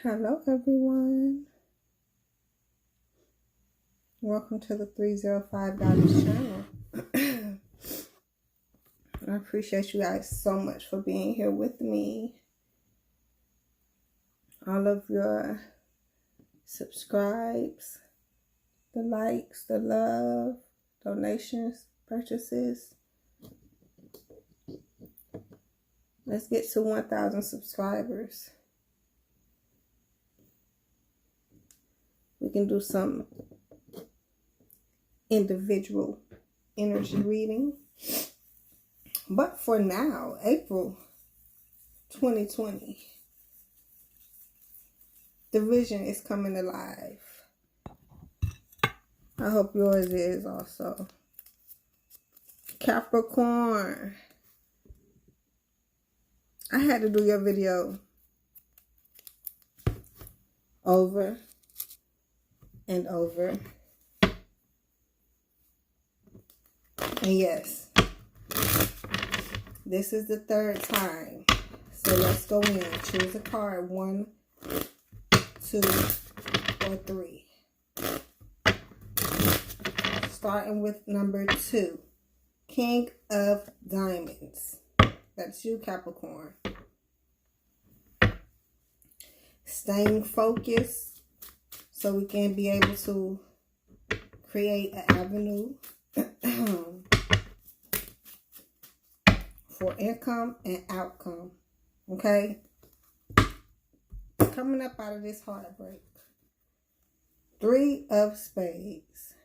Hello everyone. Welcome to the 305 Goddess channel. I appreciate you guys so much for being here with me. All of your subscribes, the likes, the love, donations, purchases. Let's get to 1,000 subscribers. We can do some individual energy reading. But for now, April 2020, the vision is coming alive. I hope yours is also. Capricorn. I had to do your video over and over. And yes, this is the third time. So let's go in. Choose a card. 1, 2, or 3. Starting with number 2. King of Diamonds. That's you, Capricorn. Staying focused so we can be able to create an avenue for income and outcome. Okay? Coming up out of this heartbreak. 3 of Spades.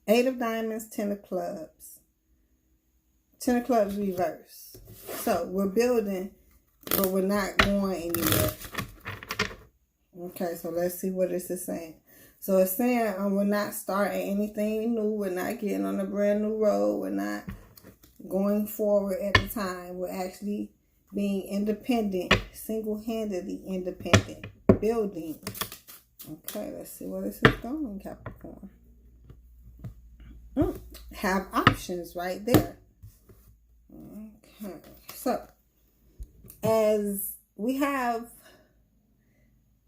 8 of Diamonds, 10 of Clubs. 10 of Clubs reverse. So we're building, but we're not going anywhere. Okay, so let's see what this is saying. So it's saying we're not starting anything new. We're not getting on a brand new road. We're not going forward at the time. We're actually being independent, single-handedly independent, building. Okay, let's see where this is going, Capricorn. Have options right there. Okay, so as we have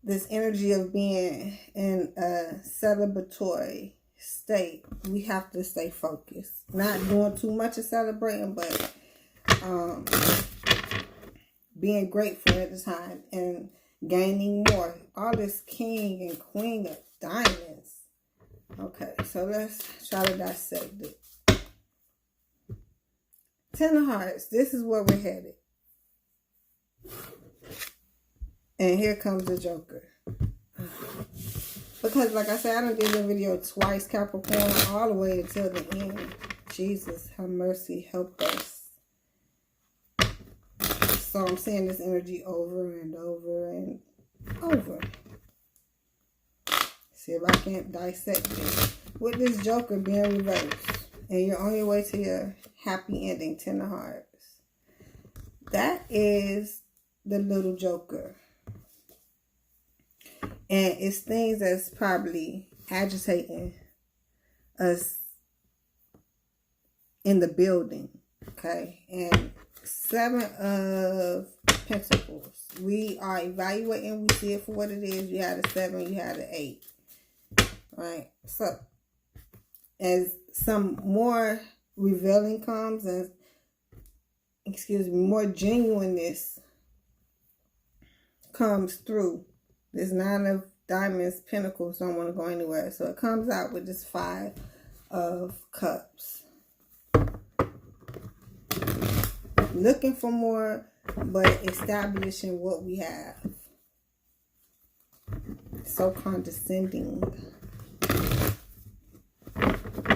this energy of being in a celebratory state, we have to stay focused. Not doing too much of celebrating, but being grateful at the time and gaining more. All this King and Queen of Diamonds. Okay, so let's try to dissect it. 10 of Hearts. This is where we're headed. And here comes the Joker. Because, like I said, I done did the video twice, Capricorn, all the way until the end. Jesus, have mercy, help us. So I'm seeing this energy over and over and over. See if I can't dissect it. With this Joker being reversed, and you're on your way to your happy ending, 10 of Hearts. That is the little Joker. And it's things that's probably agitating us in the building. Okay. And 7 of Pentacles. We are evaluating. We see it for what it is. You had a 7. You had an 8. Right. So as some more revealing comes and, more genuineness comes through. This 9 of Diamonds, Pentacles don't want to go anywhere. So it comes out with this 5 of Cups. Looking for more, but establishing what we have. So condescending.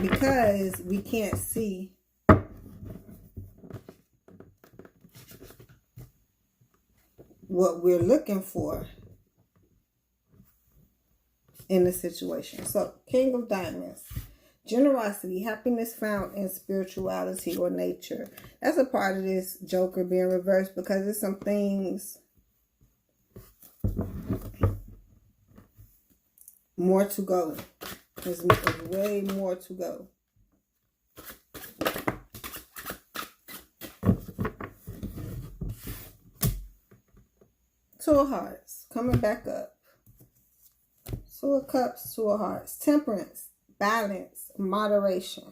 Because we can't see what we're looking for in the situation. So, King of Diamonds. Generosity, happiness found in spirituality or nature. That's a part of this Joker being reversed because there's some things more to go. There's way more to go. Two of Hearts. Coming back up. Two of Cups, Two of Hearts. Temperance, balance, moderation.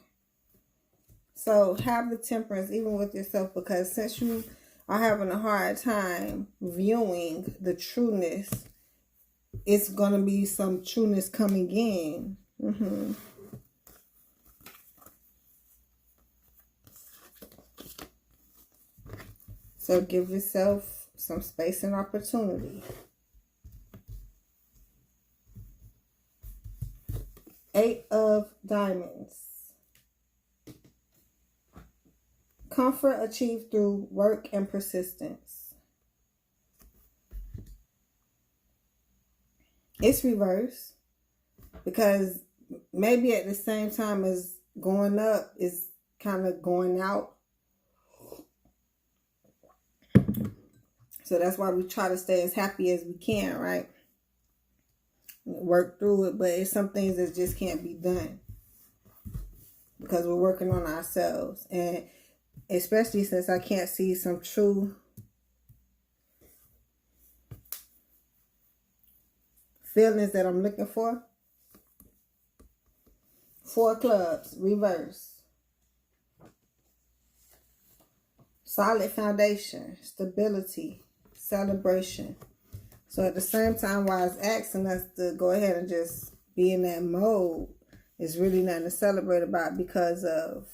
So have the temperance even with yourself, because since you are having a hard time viewing the trueness, it's going to be some trueness coming in. So give yourself some space and opportunity. Eight of Diamonds. Comfort achieved through work and persistence. It's reverse, because maybe at the same time as going up is kind of going out. So that's why we try to stay as happy as we can, right? Work through it, but it's some things that just can't be done because we're working on ourselves. And especially since I can't see some true feelings that I'm looking for. Four of Clubs, reverse. Solid foundation, stability, celebration. So at the same time, while it's asking us to go ahead and just be in that mode, it's really nothing to celebrate about because of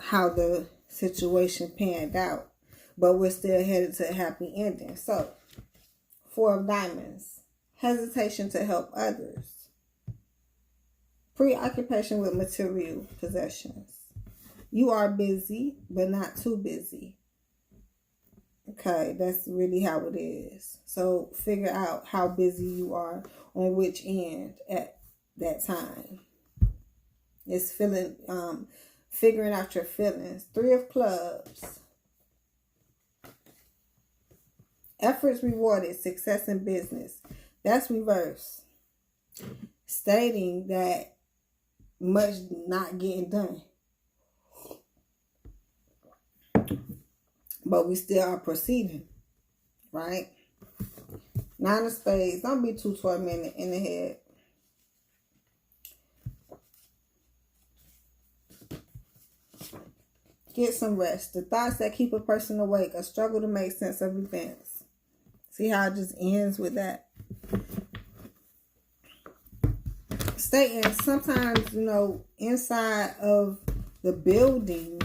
how the situation panned out. But we're still headed to a happy ending. So, Four of Diamonds. Hesitation to help others. Preoccupation with material possessions. You are busy, but not too busy. Okay, that's really how it is. So figure out how busy you are on which end at that time. It's figuring out your feelings. Three of Clubs. Efforts rewarded, success in business. That's reverse. Stating that much not getting done. But we still are proceeding, right? Nine of Spades. Don't be too tormented in the head. Get some rest. The thoughts that keep a person awake. A struggle to make sense of events. See how it just ends with that? Stating sometimes, inside of the building,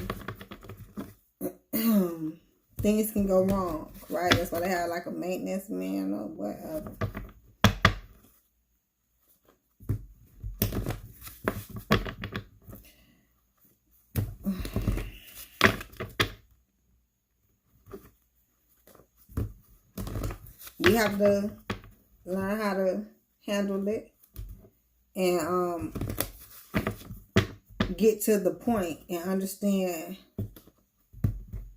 things can go wrong, right? That's why they have like a maintenance man or whatever. You have to learn how to handle it and get to the point and understand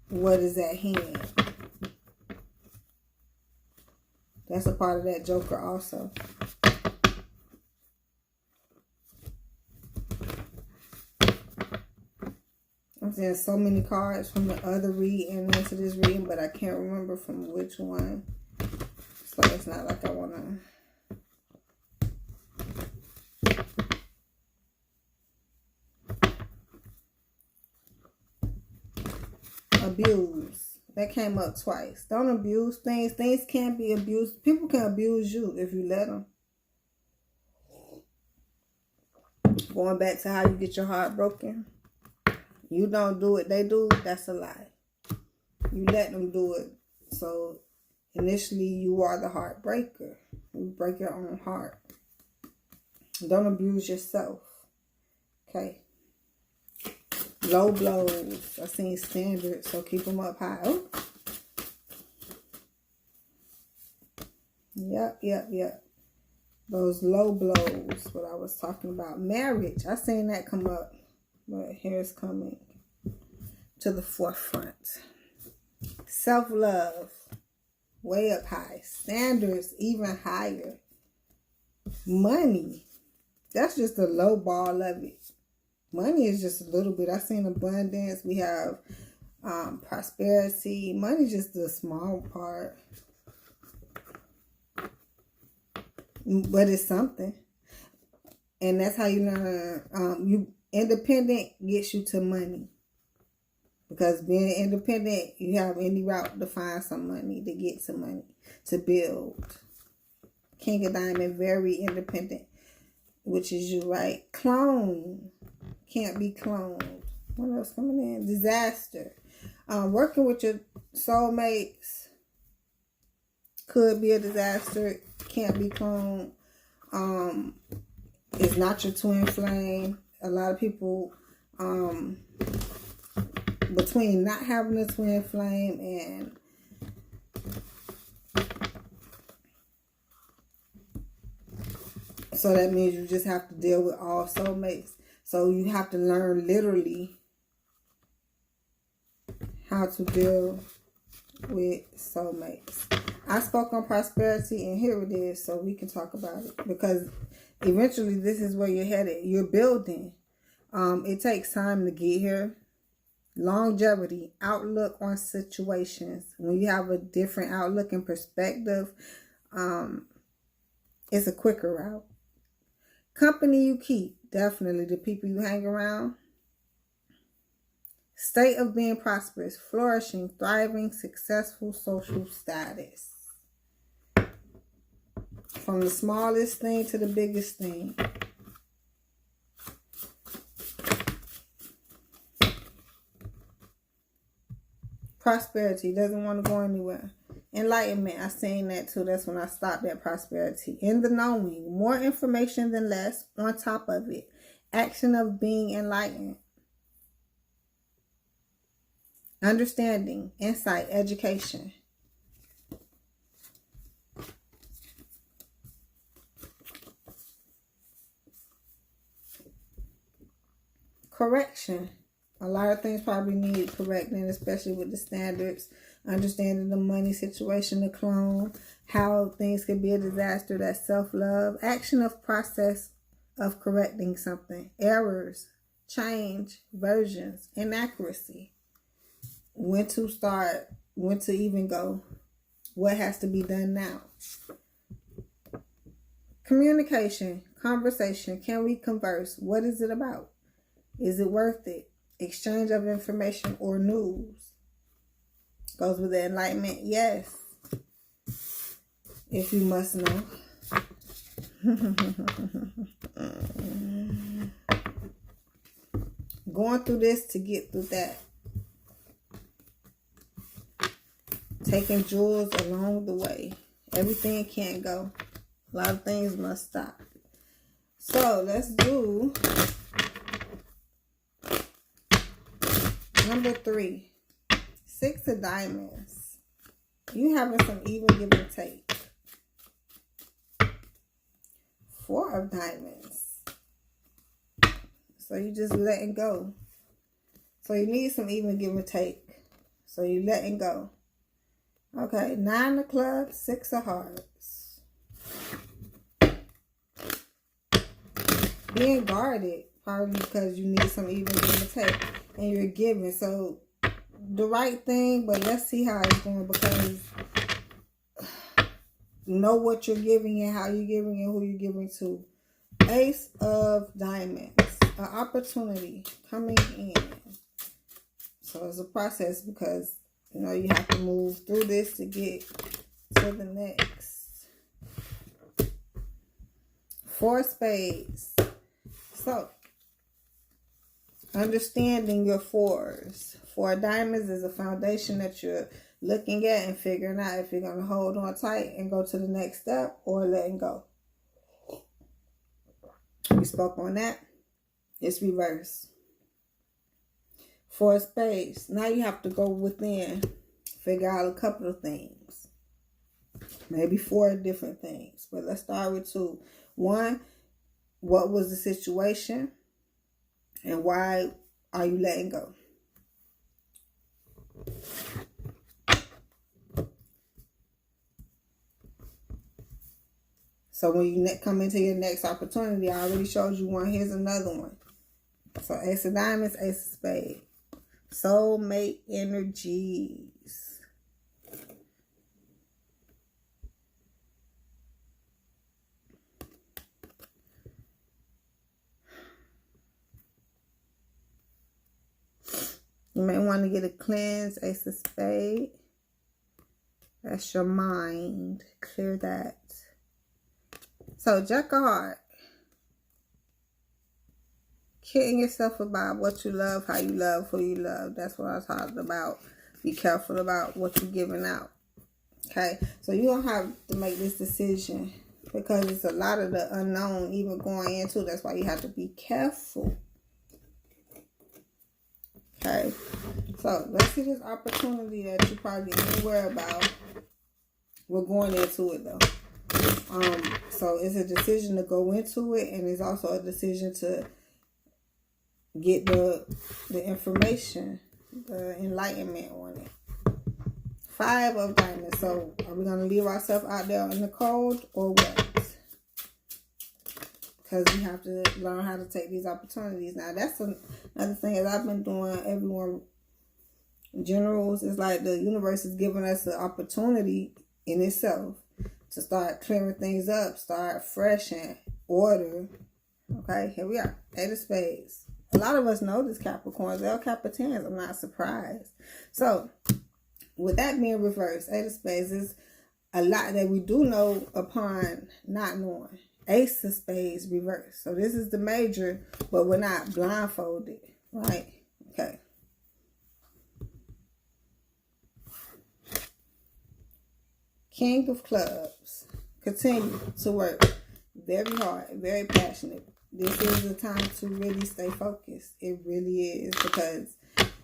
what is at hand. That's a part of that Joker also. I'm seeing so many cards from the other reading into this reading, but I can't remember from which one. So it's not like I want to... Abuse. That came up twice. Don't abuse things. Things can't be abused. People can abuse you if you let them. Going back to how you get your heart broken. You don't do it. They do. That's a lie. You let them do it. So initially you are the heartbreaker. You break your own heart. Don't abuse yourself. Okay. Low blows. I seen standards, so keep them up high. Oh. Yep. Those low blows, what I was talking about. Marriage. I seen that come up, but here's coming to the forefront. Self-love. Way up high. Standards even higher. Money. That's just the low ball of it. Money is just a little bit. I seen abundance. We have prosperity. Money just the small part, but it's something. And that's how you learn. You independent gets you to money. Because being independent, you have any route to find some money, to get some money, to build. King of Diamond, very independent, which is you, right? Clone. Can't be cloned. What else coming in? Disaster. Working with your soulmates could be a disaster. Can't be cloned. It's not your twin flame. A lot of people, between not having a twin flame and so that means you just have to deal with all soulmates. So you have to learn literally how to deal with soulmates. I spoke on prosperity, and here it is, so we can talk about it. Because eventually this is where you're headed. You're building. It takes time to get here. Longevity, outlook on situations. When you have a different outlook and perspective, it's a quicker route. Company you keep, definitely the people you hang around. State of being prosperous, flourishing, thriving, successful social status. From the smallest thing to the biggest thing. Prosperity, doesn't want to go anywhere. Enlightenment, I seen that too. That's when I stopped at prosperity. In the knowing, more information than less, on top of it. Action of being enlightened. Understanding, insight, education. Correction. A lot of things probably need correcting, especially with the standards. Understanding the money situation, the clone, how things could be a disaster, that's self-love. Action of process of correcting something. Errors, change, versions, inaccuracy. When to start, when to even go. What has to be done now. Communication, conversation. Can we converse? What is it about? Is it worth it? Exchange of information or news. Goes with the enlightenment, yes. If you must know. Going through this to get through that. Taking jewels along the way. Everything can't go. A lot of things must stop. So let's do number 3. 6 of diamonds. You having some even give and take. 4 of diamonds. So you just letting go. So you need some even give and take. So you letting go. Okay, 9 of clubs, 6 of hearts. Being guarded, probably because you need some even give and take. And you're giving. So the right thing, but let's see how it's going, because know what you're giving and how you're giving and who you're giving to. Ace of diamonds. An opportunity coming in. So it's a process because, you know, you have to move through this to get to the next. 4 spades. So, understanding your 4s. 4 diamonds is a foundation that you're looking at and figuring out if you're going to hold on tight and go to the next step or letting go. We spoke on that. It's reverse. 4 spades. Now you have to go within. Figure out a couple of things. Maybe 4 different things. But let's start with 2. 1, what was the situation? And why are you letting go? So when you come into your next opportunity, I already showed you one. Here's another one. So Ace of Diamonds, Ace of Spades. Soulmate energies. You may want to get a cleanse, Ace of Spades. That's your mind. Clear that. So, Jack of Hearts. Kidding yourself about what you love, how you love, who you love. That's what I was talking about. Be careful about what you're giving out. Okay? So, you don't have to make this decision because it's a lot of the unknown even going into. That's why you have to be careful. Okay? So, let's see this opportunity that you probably didn't worry about. We're going into it, though. So, it's a decision to go into it, and it's also a decision to get the information, the enlightenment on it. 5 of Diamonds. So, are we going to leave ourselves out there in the cold or what? Because we have to learn how to take these opportunities. Now, that's another thing that I've been doing. Everyone, generals, is like the universe is giving us an opportunity in itself to start clearing things up, start fresh and order. Okay, here we are. 8 of Spades. A lot of us know this, Capricorns. They're Capitans. I'm not surprised. So, with that being reversed, 8 of Spades is a lot that we do know upon not knowing. Ace of Spades reversed. So, this is the major, but we're not blindfolded, right? Okay. King of Clubs. Continue to work very hard, very passionate. This is the time to really stay focused. It really is, because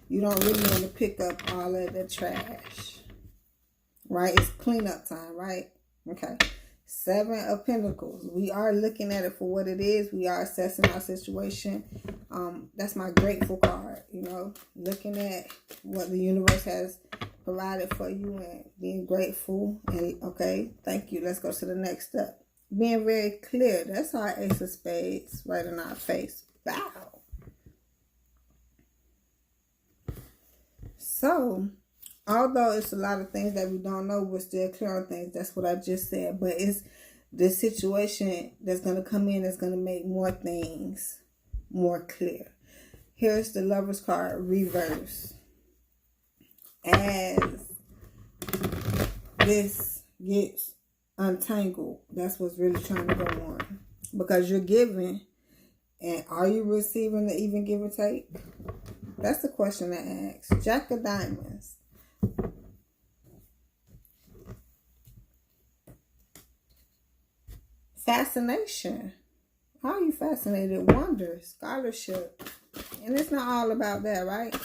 you don't really want to pick up all of the trash. Right? It's cleanup time, right? Okay. 7 of Pentacles. We are looking at it for what it is. We are assessing our situation. That's my grateful card, you know. Looking at what the universe has provided for you and being grateful. And okay, thank you. Let's go to the next step. Being very clear. That's our Ace of Spades right in our face. Wow. So, although it's a lot of things that we don't know, we're still clear on things. That's what I just said. But it's this situation that's going to come in that's going to make more things more clear. Here's the Lover's card, reverse. As this gets untangled, that's what's really trying to go on, because you're giving, and are you receiving the even give or take? That's the question that asks. Jack of Diamonds. Fascination. How are you fascinated? Wonder, scholarship, and it's not all about that, right?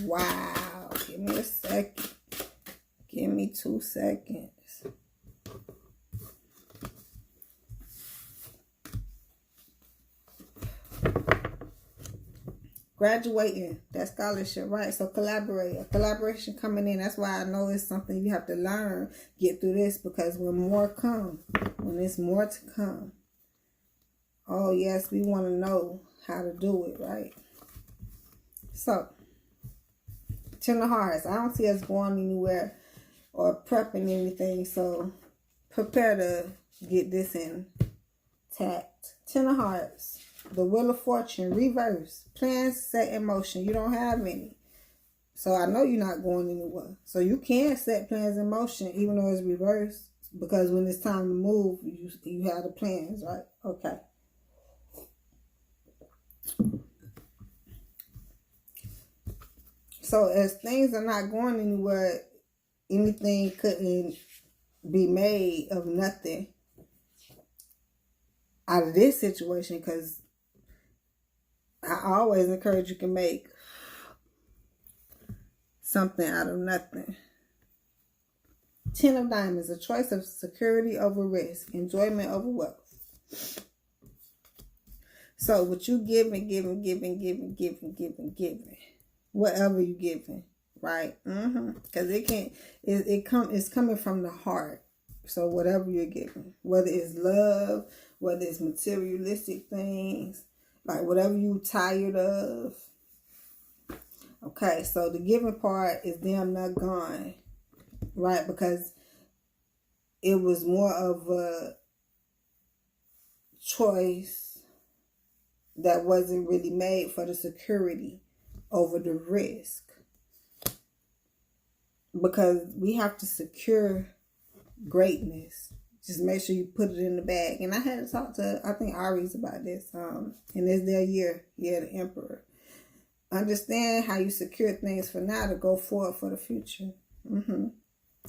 Wow. Give me a second. Give me 2 seconds. Graduating. That's scholarship, right? So collaborate. A collaboration coming in. That's why I know it's something you have to learn. Get through this, because when more come, when there's more to come. Oh, yes, we want to know how to do it, right? So, 10 of Hearts. I don't see us going anywhere or prepping anything, so prepare to get this intact. 10 of Hearts. The Wheel of Fortune, reverse. Plans set in motion. You don't have any. So I know you're not going anywhere. So you can set plans in motion even though it's reversed, because when it's time to move, you have the plans, right? Okay. So as things are not going anywhere, anything couldn't be made of nothing out of this situation, because I always encourage you can make something out of nothing. 10 of Diamonds, a choice of security over risk, enjoyment over wealth. So what you giving, whatever you giving, right? Because it's coming from the heart. So whatever you're giving, whether it's love, whether it's materialistic things, like whatever you tired of, Okay, so the giving part is damn not gone, right? Because it was more of a choice that wasn't really made for the security over the risk. Because we have to secure greatness. Just make sure you put it in the bag. And I had to talk to, I think, Aries about this. And it's their year, the Emperor. Understand how you secure things for now to go forward for the future. You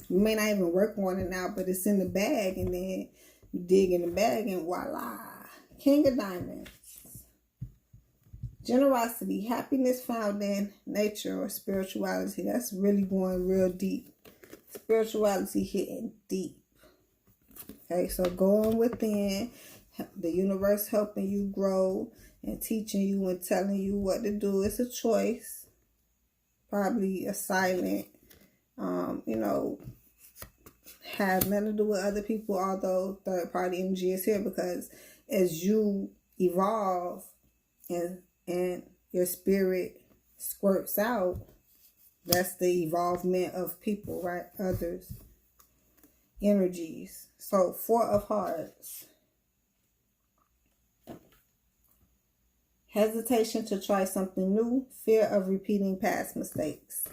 may not even work on it now, but it's in the bag, and then you dig in the bag and voila. King of Diamonds. Generosity, happiness found in nature or spirituality. That's really going real deep. Spirituality hitting deep. Okay, so going within, the universe helping you grow and teaching you and telling you what to do. It's a choice. Probably a silent, have nothing to do with other people, although third party energy is here, because as you evolve and your spirit squirts out, that's the evolvement of people, right? Others. Energies. So 4 of Hearts. Hesitation to try something new. Fear of repeating past mistakes.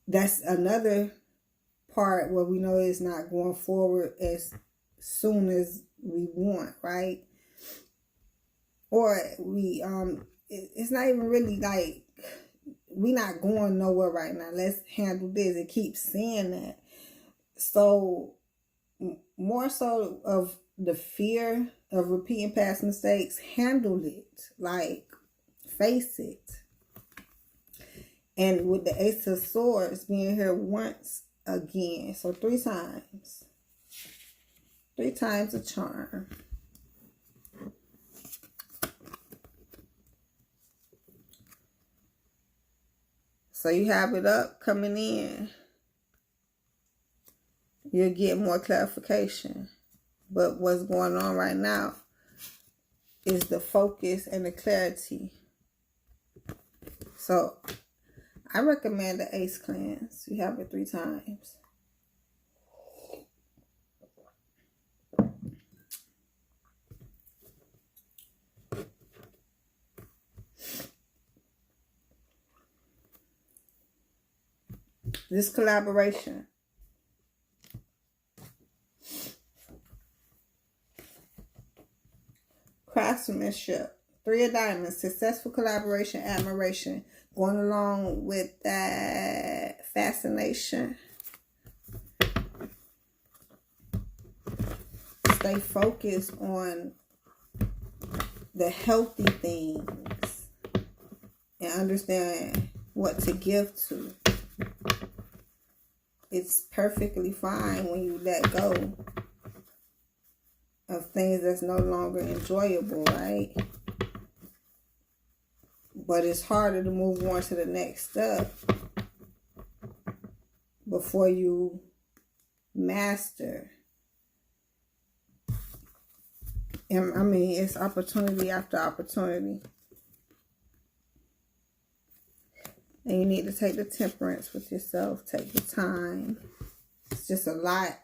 That's another part where we know it's not going forward as soon as we want, right? Or we it's not even really like we're not going nowhere right now. Let's handle this. It keeps saying that. So more so of the fear of repeating past mistakes, handle it. Like, face it. And with the Ace of Swords being here once again. So 3 times. 3 times a charm. So you have it up coming in. You'll get more clarification. But what's going on right now is the focus and the clarity. So I recommend the Ace cleanse. You have it 3 times. This collaboration. Craftsmanship. 3 of Diamonds. Successful collaboration, admiration. Going along with that fascination. Stay focused on the healthy things. And understand what to give to. It's perfectly fine when you let go of things that's no longer enjoyable, right? But it's harder to move on to the next step before you master. And I mean, it's opportunity after opportunity. And you need to take the temperance with yourself. Take the time. It's just a lot.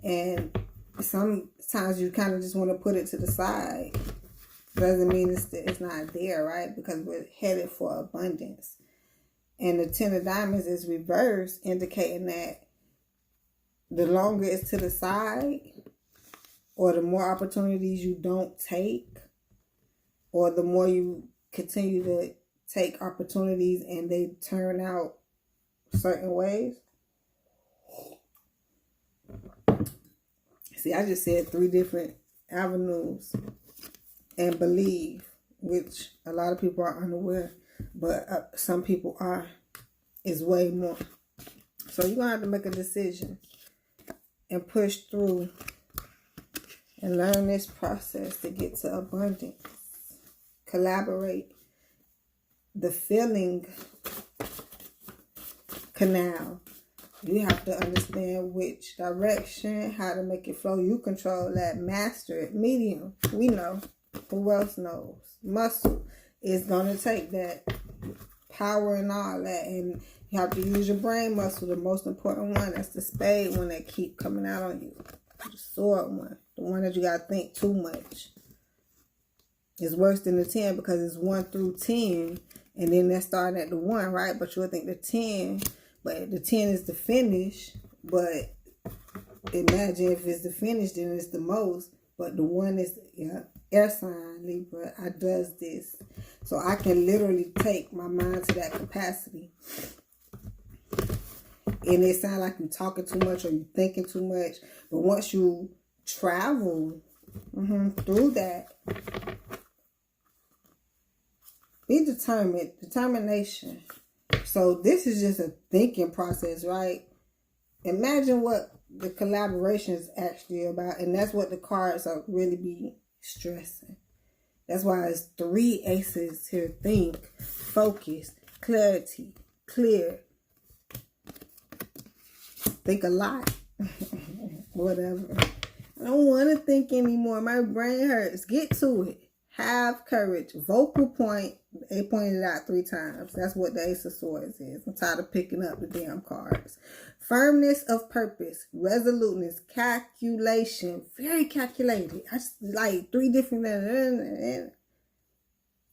And sometimes you kind of just want to put it to the side. Doesn't mean it's not there, right? Because we're headed for abundance. And the 10 of Diamonds is reversed, indicating that the longer it's to the side, or the more opportunities you don't take, or the more you continue to take opportunities and they turn out certain ways. See, I just said 3 different avenues. And believe, which a lot of people are unaware, but some people are, is way more. So you're going to have to make a decision and push through and learn this process to get to abundance. Collaborate. The feeling canal. You have to understand which direction, how to make it flow. You control that. Master it. Medium. We know. Who else knows? Muscle. it's going to take that power and all that. And you have to use your brain muscle, the most important one. That's the spade one that keep coming out on you. The sword one. The one that you got to think too much. It's worse than the 10 because it's 1 through 10. And then that's starting at the 1, right? But you'll think the 10. But the 10 is the finish. But imagine if it's the finish, then it's the most. But the 1 is, air sign, Libra. I does this. So I can literally take my mind to that capacity. And it sounds like you're talking too much or you're thinking too much. But once you travel through that, be determined. Determination. So this is just a thinking process, right? Imagine what the collaboration is actually about. And that's what the cards are really be stressing. That's why it's 3 aces here. Think, focus, clarity, clear. Think a lot. Whatever. I don't want to think anymore. My brain hurts. Get to it. Have courage. Vocal point. They pointed out 3 times. That's what the Ace of Swords is. I'm tired of picking up the damn cards. Firmness of purpose. Resoluteness. Calculation. Very calculated. I just like 3 different.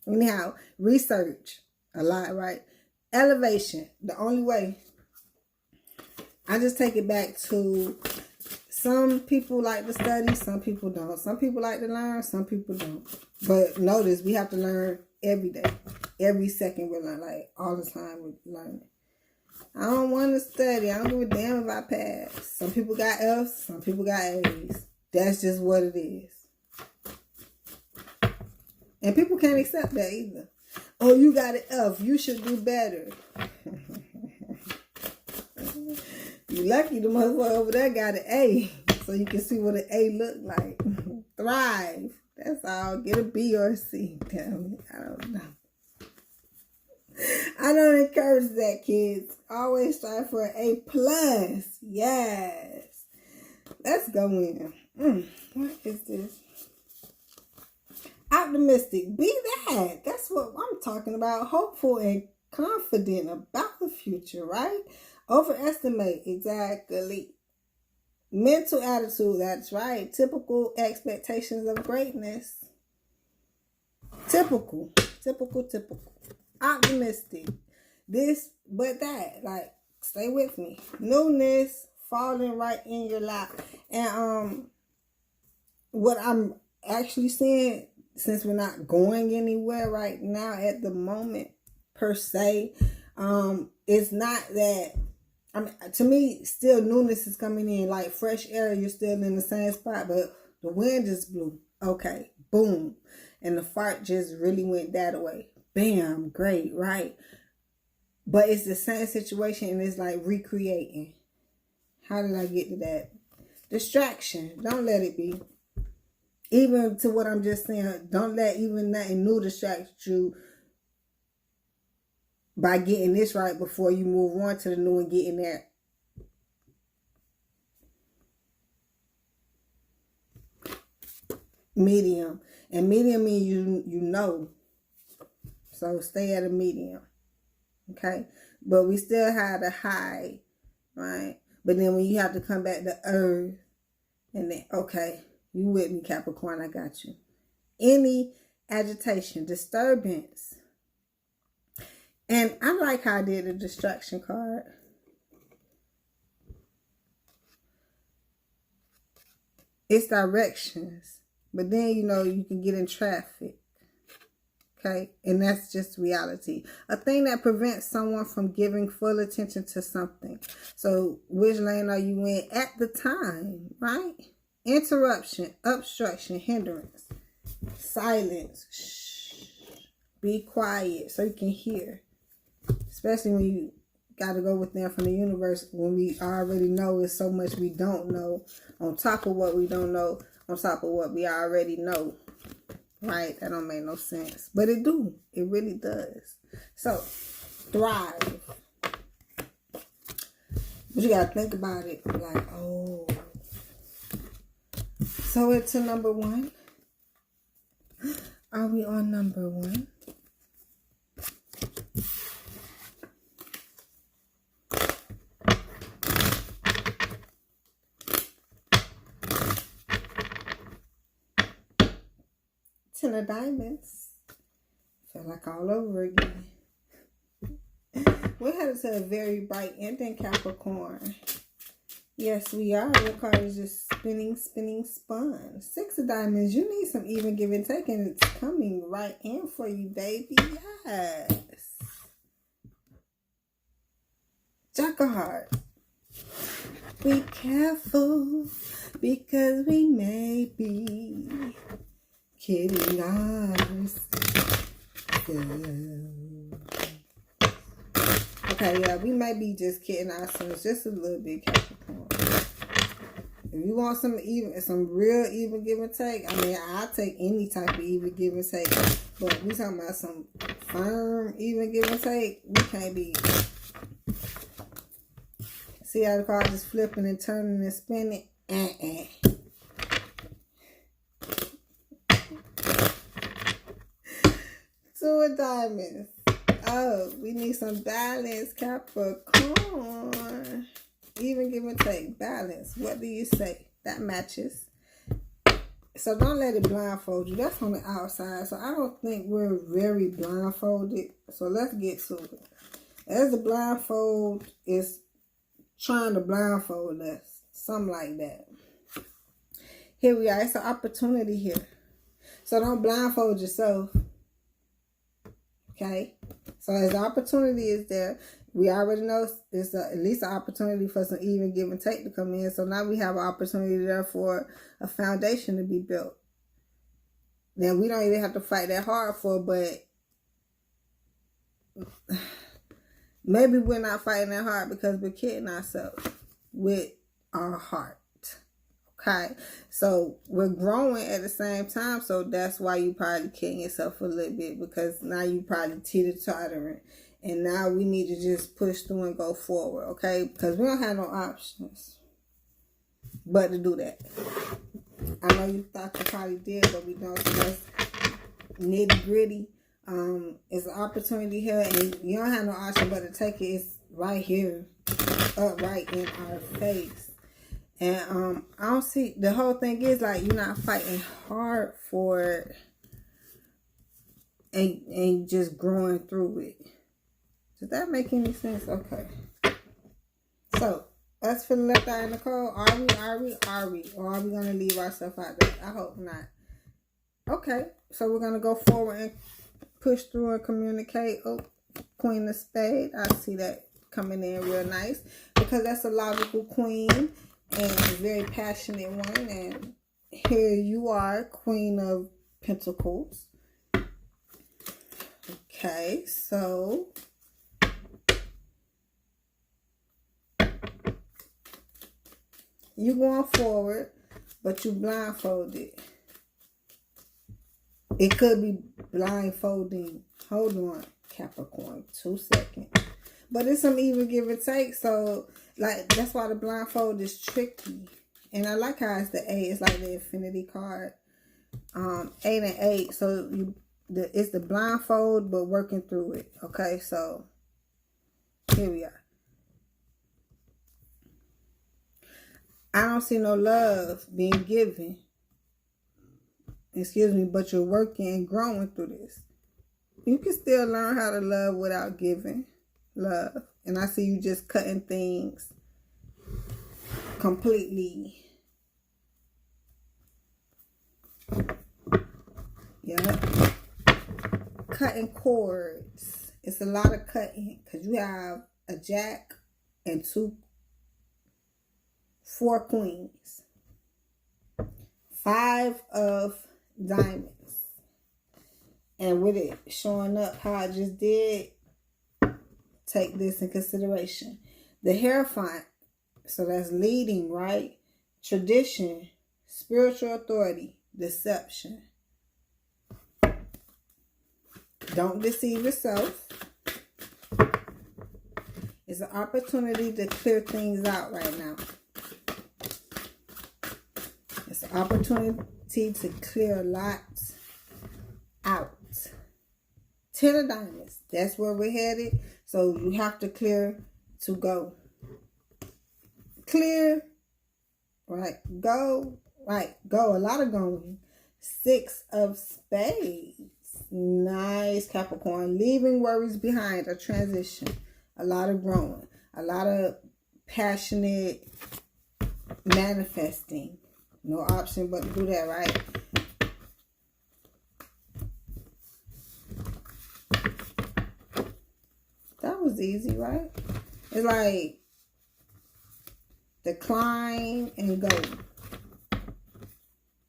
Anyhow, research. A lot, right? Elevation. The only way. I just take it back to some people like to study, some people don't. Some people like to learn, some people don't. But notice, we have to learn every day. Every second we're learning, like all the time we're learning. I don't want to study. I don't give a damn if I pass. Some people got F's, some people got A's. That's just what it is. And people can't accept that either. Oh, you got an F. You should do better. You lucky the motherfucker over there got an A. So you can see what an A look like. Thrive. That's all. Get a B or a C. Damn it. I don't know. I don't encourage that, kids. Always strive for an A+. Yes. Let's go in. What is this? Optimistic. Be that. That's what I'm talking about. Hopeful and confident about the future, right? Overestimate. Exactly. Mental attitude. That's right. Typical expectations of greatness. Typical. Optimistic. This, but that. Like, stay with me. Newness. Falling right in your lap. And what I'm actually saying, since we're not going anywhere right now at the moment, per se, it's not that, I mean, to me, still newness is coming in, like fresh air, you're still in the same spot, but the wind just blew. Okay, boom. And the fart just really went that way. Bam, great, right? But it's the same situation and it's like recreating. How did I get to that? Distraction. Don't let it be. Even to what I'm just saying, don't let even nothing new distract you by getting this right before you move on to the new and getting that. Medium. And medium means you know. So stay at a medium. Okay? But we still have the high, right? But then when you have to come back to earth, and then, okay, you with me, Capricorn, I got you. Any agitation, disturbance. And I like how I did the distraction card. It's directions. But then, you know, you can get in traffic. Okay? And that's just reality. A thing that prevents someone from giving full attention to something. So, which lane are you in at the time, right? Interruption, obstruction, hindrance, silence. Shh. Be quiet so you can hear. Especially when you got to go with them from the universe when we already know there's so much we don't know. On top of what we don't know, on top of what we already know. Right? That don't make no sense. But it do. It really does. So, thrive. But you got to think about it. Like, oh. So it's to number 1. Are we on number 1? of diamonds. Feel like all over again. We're headed to a very bright ending, Capricorn. Yes, we are. Your card is just spinning, spun. 6 of diamonds. You need some even give and take, and it's coming right in for you, baby. Yes. Jack of hearts. Be careful, because we may be kidding ourselves. Okay, yeah, we may be just kidding ourselves just a little bit, Capricorn. If you want some real even give and take, I mean, I'll take any type of even give and take. But we talking about some firm even give and take, we can't be. See how the card is flipping and turning and spinning? Two of diamonds. Oh, we need some balance, Capricorn. Even give and take. Balance. What do you say? That matches. So don't let it blindfold you. That's on the outside. So I don't think we're very blindfolded. So let's get to it. As the blindfold is trying to blindfold us. Something like that. Here we are. It's an opportunity here. So don't blindfold yourself. Okay? So as the opportunity is there, we already know it's at least an opportunity for some even give and take to come in. So now we have an opportunity there for a foundation to be built. Now we don't even have to fight that hard for it, but maybe we're not fighting that hard because we're kidding ourselves with our heart. Okay, so we're growing at the same time, so that's why you probably kidding yourself a little bit, because now you probably teeter-tottering, and now we need to just push through and go forward, okay? Because we don't have no options but to do that. I know you thought you probably did, but we don't. So that's nitty-gritty. It's an opportunity here, and you don't have no option but to take it. It's right here, right in our face. And I don't see, the whole thing is like you're not fighting hard for it and just growing through it. Does that make any sense? Okay. So us for the left eye in the cold, are we? Or are we gonna leave ourselves out there? I hope not. Okay, so we're gonna go forward and push through and communicate. Oh, Queen of Spades. I see that coming in real nice because that's a logical queen. And a very passionate one. And here you are, Queen of Pentacles. Okay, so you're going forward, but you blindfolded. It could be blindfolding. Hold on, Capricorn. 2 seconds. But it's some even give and take, so like that's why the blindfold is tricky. And I like how it's the 8. It's like the infinity card. 8 and 8. So it's the blindfold, but working through it. Okay, so here we are. I don't see no love being given. Excuse me, but you're working and growing through this. You can still learn how to love without giving love. And I see you just cutting things completely. Yeah. Cutting cords. It's a lot of cutting because you have a jack and 4 queens. 5 of diamonds. And with it showing up how I just did, take this in consideration. The Hierophant, so that's leading, right? Tradition, spiritual authority, deception. Don't deceive yourself. It's an opportunity to clear things out right now. It's an opportunity to clear lots out. 10 of diamonds. That's where we're headed. So you have to clear to go. Clear. Right. Go. Right. Go. A lot of going. 6 of Spades. Nice, Capricorn. Leaving worries behind, a transition, a lot of growing, a lot of passionate manifesting. No option but to do that, right? That was easy, right? It's like decline and go.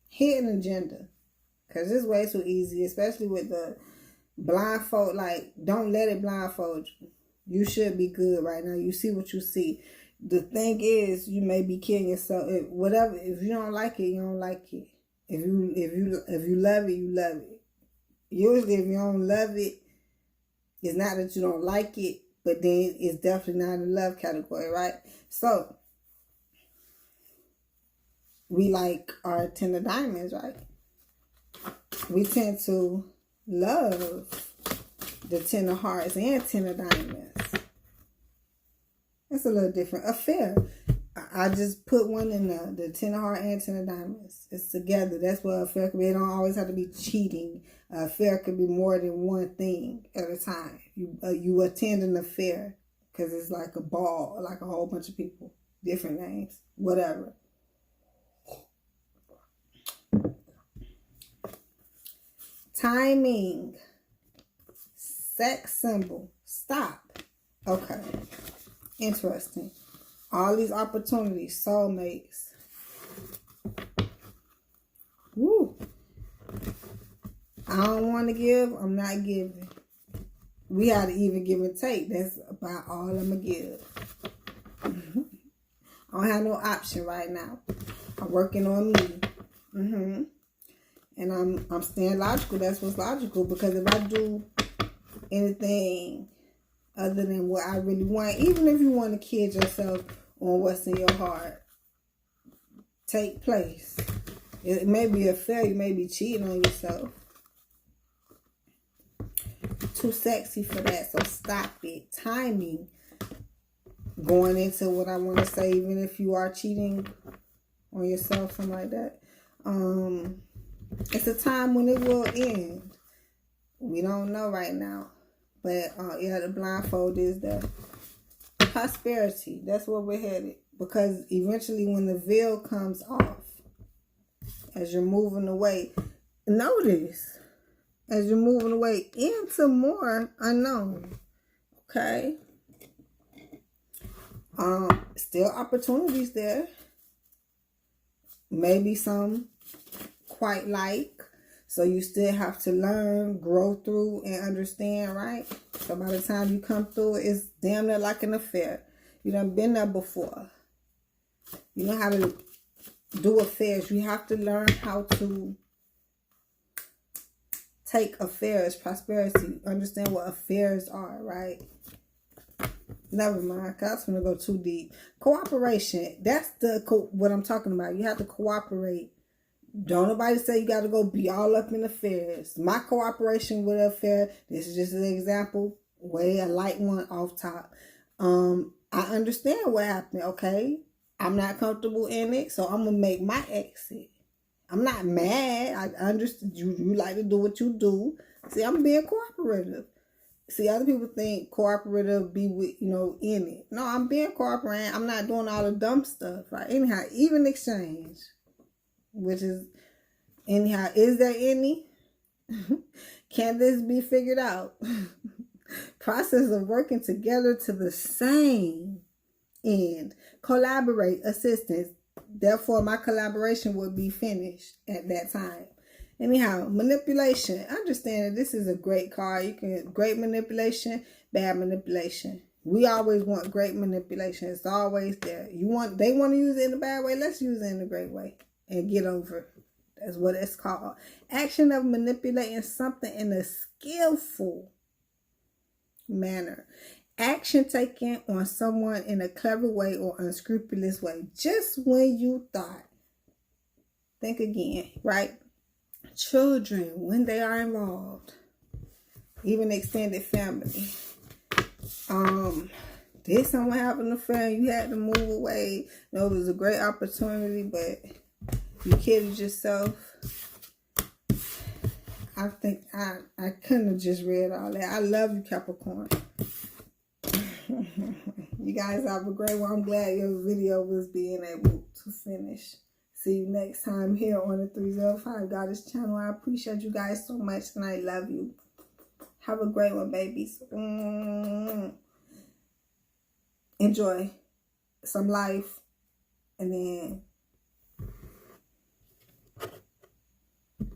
Hidden agenda. Because it's way too easy, especially with the blindfold. Like, don't let it blindfold you. You should be good right now. You see what you see. The thing is, you may be killing yourself. If you don't like it, you don't like it. If you love it, you love it. Usually, if you don't love it, it's not that you don't like it, but then it's definitely not in the love category, right? So, we like our 10 of diamonds, right? We tend to love the 10 of hearts and 10 of diamonds. It's a little different. Affair. I just put one in the 10 of hearts and 10 of diamonds. It's together. That's what affair could be. It don't always have to be cheating. Affair could be more than one thing at a time. You attend an affair because it's like a ball, like a whole bunch of people, different names, whatever. Timing. Sex symbol. Stop. Okay. Interesting. All these opportunities. Soulmates. Woo. I don't want to give. I'm not giving. We had to even give and take. That's about all I'm going to give. I don't have no option right now. I'm working on me. And I'm staying logical. That's what's logical. Because if I do anything other than what I really want, even if you want to kid yourself on what's in your heart, take place. It may be a failure. You may be cheating on yourself. Too sexy for that. So stop it. Timing. Going into what I want to say, even if you are cheating on yourself, something like that. It's a time when it will end. We don't know right now. But yeah, the blindfold is the prosperity. That's where we're headed. Because eventually when the veil comes off, as you're moving away, notice, as you're moving away into more unknown. Okay? Still opportunities there. Maybe some quite like. So you still have to learn, grow through, and understand, right? So by the time you come through, it's damn near like an affair. You done been there before. You know how to do affairs. You have to learn how to take affairs, prosperity. Understand what affairs are, right? Never mind, because I was going to go too deep. Cooperation. That's what I'm talking about. You have to cooperate. Don't nobody say you got to go be all up in affairs. My cooperation with an affair, this is just an example, way a light one off top. I understand what happened, okay? I'm not comfortable in it, so I'm going to make my exit. I'm not mad. I understand you like to do what you do. See, I'm being cooperative. See, other people think cooperative be with, in it. No, I'm being cooperative. I'm not doing all the dumb stuff, right? Anyhow, even exchange. Which is, anyhow, is there any? Can this be figured out? Process of working together to the same end. Collaborate, assistance. Therefore, my collaboration will be finished at that time. Anyhow, manipulation. Understand that this is a great card. You can, great manipulation, bad manipulation. We always want great manipulation. It's always there. They want to use it in a bad way. Let's use it in a great way. And get over it. That's what it's called. Action of manipulating something in a skillful manner. Action taken on someone in a clever way or unscrupulous way. Just when you thought. Think again, right? Children, when they are involved. Even extended family. Did someone have an affair? You had to move away. It was a great opportunity, but you kidded yourself. I think I couldn't have just read all that. I love you, Capricorn. You guys have a great one. I'm glad your video was being able to finish. See you next time here on the 305 Goddess channel. I appreciate you guys so much and I love you. Have a great one, babies. Enjoy some life. And then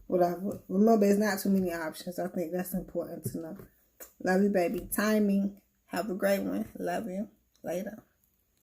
whatever. Remember, it's not too many options. I think that's important to know. Love you, baby. Timing. Have a great one. Love you. Later.